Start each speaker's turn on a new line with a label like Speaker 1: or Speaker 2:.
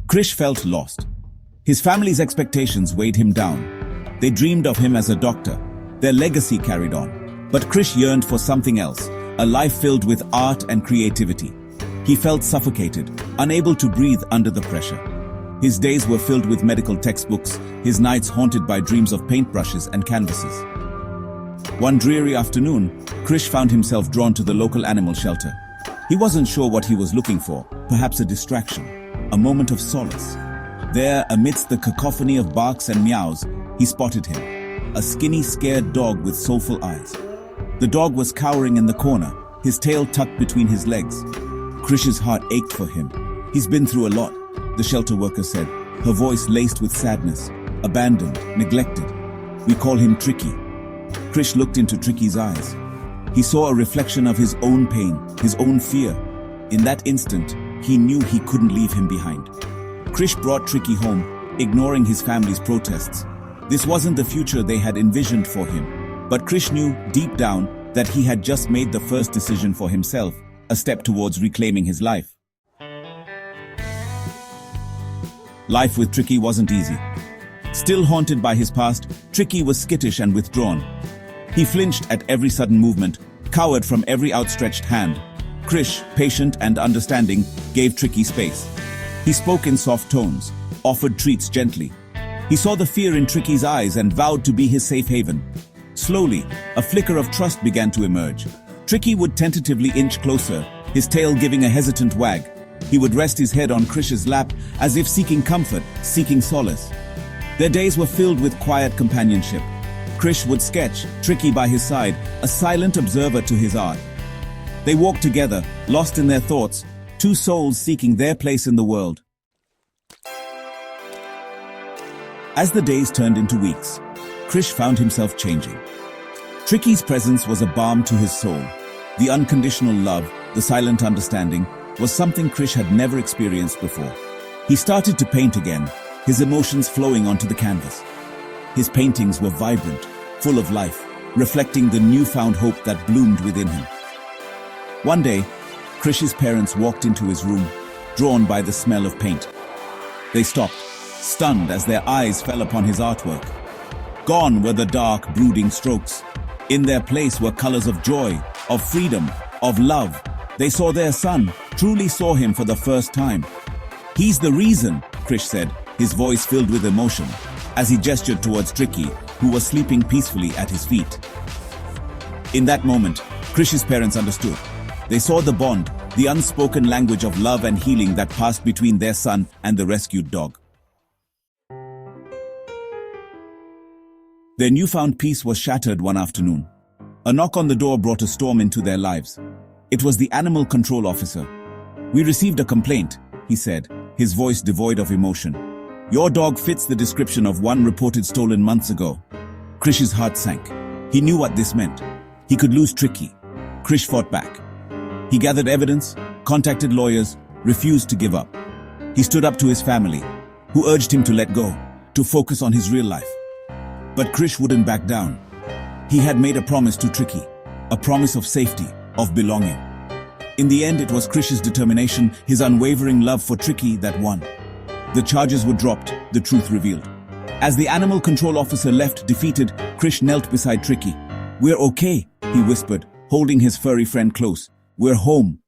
Speaker 1: Krish felt lost. His family's expectations weighed him down. They dreamed of him as a doctor. Their legacy carried on. But Krish yearned for something else, a life filled with art and creativity. He felt suffocated, unable to breathe under the pressure. His days were filled with medical textbooks, his nights haunted by dreams of paintbrushes and canvases. One dreary afternoon, Krish found himself drawn to the local animal shelter. He wasn't sure what he was looking for, perhaps a distraction, a moment of solace. There, amidst the cacophony of barks and meows, he spotted him, a skinny, scared dog with soulful eyes. The dog was cowering in the corner, his tail tucked between his legs. Krish's heart ached for him. He's been through a lot, the shelter worker said, her voice laced with sadness. Abandoned, neglected. We call him Tricky. Krish looked into Tricky's eyes. He saw a reflection of his own pain, his own fear. In that instant, he knew he couldn't leave him behind. Krish brought Tricky home, ignoring his family's protests. This wasn't the future they had envisioned for him. But Krish knew, deep down, that he had just made the first decision for himself, a step towards reclaiming his life. Life with Tricky wasn't easy. Still haunted by his past, Tricky was skittish and withdrawn. He flinched at every sudden movement, cowered from every outstretched hand. Krish, patient and understanding, gave Tricky space. He spoke in soft tones, offered treats gently. He saw the fear in Tricky's eyes and vowed to be his safe haven. Slowly, a flicker of trust began to emerge. Tricky would tentatively inch closer, his tail giving a hesitant wag. He would rest his head on Krish's lap, as if seeking comfort, seeking solace. Their days were filled with quiet companionship. Krish would sketch, Tricky by his side, a silent observer to his art. They walked together, lost in their thoughts, two souls seeking their place in the world. As the days turned into weeks, Krish found himself changing. Tricky's presence was a balm to his soul. The unconditional love, the silent understanding, was something Krish had never experienced before. He started to paint again, his emotions flowing onto the canvas. His paintings were vibrant, full of life, reflecting the newfound hope that bloomed within him. One day, Krish's parents walked into his room, drawn by the smell of paint. They stopped, stunned as their eyes fell upon his artwork. Gone were the dark, brooding strokes. In their place were colors of joy, of freedom, of love. They saw their son, truly saw him for the first time. "He's the reason," Krish said, his voice filled with emotion, as he gestured towards Tricky, who was sleeping peacefully at his feet. In that moment, Krish's parents understood. They saw the bond, the unspoken language of love and healing that passed between their son and the rescued dog. Their newfound peace was shattered one afternoon. A knock on the door brought a storm into their lives. It was the animal control officer. "We received a complaint," he said, his voice devoid of emotion. "Your dog fits the description of one reported stolen months ago." Krish's heart sank. He knew what this meant. He could lose Tricky. Krish fought back. He gathered evidence, contacted lawyers, refused to give up. He stood up to his family, who urged him to let go, to focus on his real life. But Krish wouldn't back down. He had made a promise to Tricky, a promise of safety, of belonging. In the end, it was Krish's determination, his unwavering love for Tricky that won. The charges were dropped, the truth revealed. As the animal control officer left defeated, Krish knelt beside Tricky. "We're okay," he whispered, holding his furry friend close. "We're home."